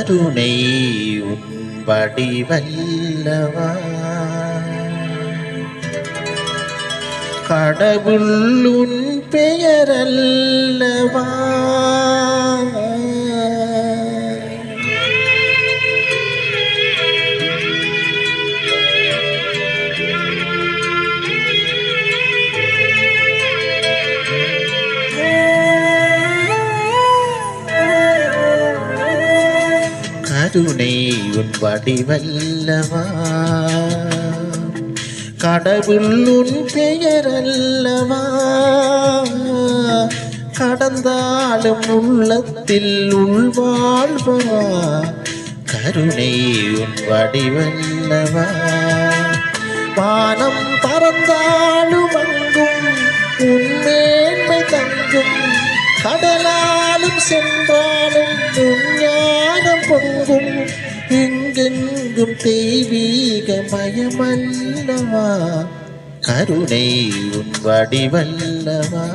கருணை உன் வடிவல்லவா கடவுள் உன் பெயரல்லவா கருணை உன் வடிவல்லவா கடவுள் உன் பெயரல்லவா கடந்தாலும் உள்ளத்தில் உள்வாழ்வா கருணை உன் வடிவல்லவா வானம் பறந்தாலும் அங்கும் உன் மேன்மை தங்கும் கடலாலும் சென்றாலும் உன் ஞானம் பொங்கும் எங்கெங்கும் தெய்வீக மயமல்லவா கருணை உன் வடிவல்லவா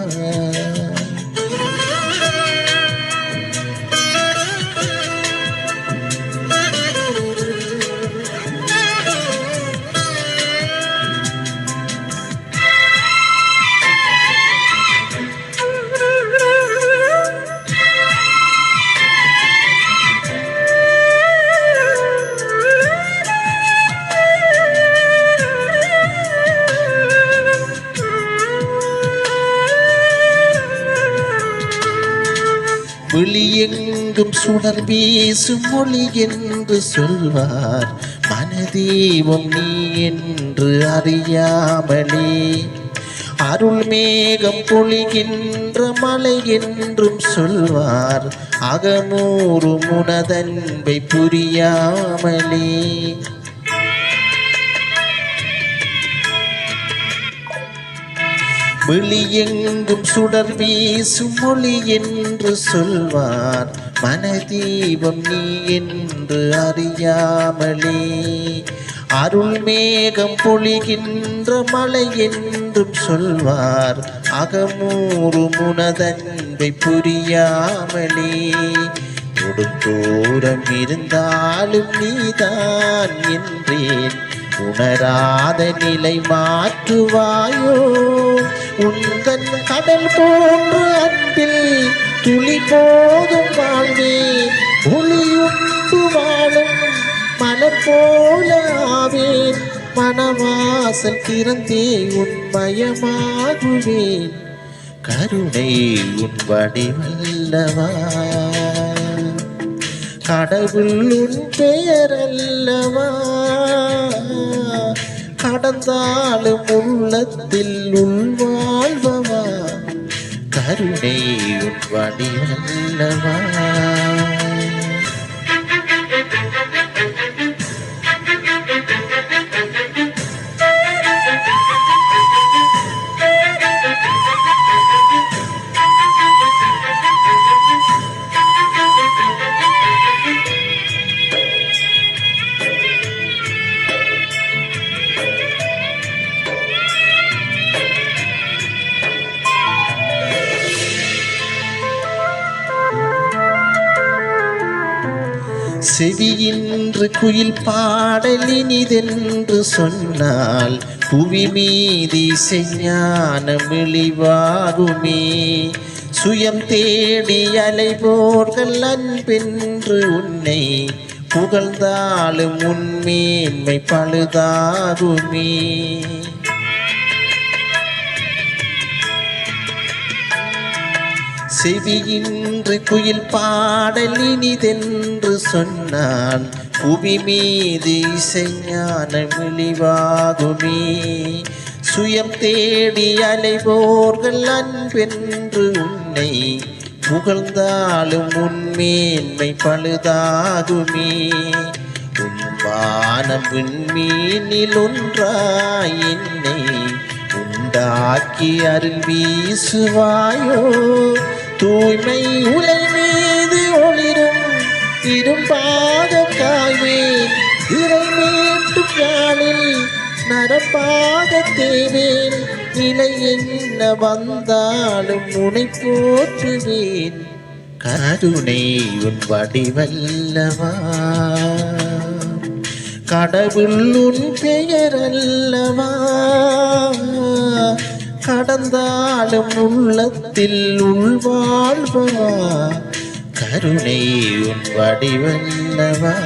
வெளியெங்கும் சுடர் வீசும் மொழி என்று சொல்வார் மனதீபம் நீ என்று அறியாமலே அருள் மேகம் பொழிகின்ற மலை என்றும் சொல்வார் அகமூறு முனதன்பை புரியாமலே வெளியெங்கும் சுடர் வீசும் மொழி என்று சொல்வார் மனதீபம் நீ என்று அறியாமலே அருள் மேகம் பொழிகின்ற மலை என்றும் சொல்வார் அகமூறு முனதன்பை புரியாமலே கொடுத்தோரம் இருந்தாலும் நீதான் என்றேன் உணராத நிலை மாற்றுவாயோ உந்தன் கடல் போன்ற அன்பில் துளி போதும் வாழ்வேன் ஒளியுண்டு வாழும் மலர் போல ஆவேன் மனவாசல் திறந்தே உன்மயமாகுவேன் கருணை உன் வடிவல்லவா கடவுள் உன் பெயரல்லவா கடந்தாலும் உள்ளத்தில் உள்வாழ்வா கருணை உன் வடிவல்லவா செவியின்று குயில் பாடலினிதென்று சொன்னால் புவி மீதி செஞ்ஞான விழிவாகுமே சுயம் தேடி அலைவோர்கள் அன்பென்று உன்னை புகழ்ந்தாலும் உன்மேன்மை பழுதாகுமே செவியின்று குயில் பாடலினிதென்று சொன்னால் புவி மீது இசைஞான விழிவாகுமே சுயம் தேடி அலைவோர்கள் அன்பென்று உன்னை புகழ்ந்தாலும் உன்மேன்மை பழுதாகுமே உன்வானம் விண்மீனில் ஒன்றாய் என்னை உண்டாக்கி அருள் வீசுவாயோ தூய்மை உலை மீது ஒளிரும் இரும்பாக காய்வேன் இறை மீட்டும் யாழில் நரப்பாக தேவேன் நிலை என்ன வந்தாலும் உனை போற்றுவேன் கருணை உன் வடிவல்லவா, கடவுள் உன் பெயரல்லவா, கடந்தாலும் உள்ளத்தில் உள்வாழ்வா, கருணை உன் வடிவல்லவா.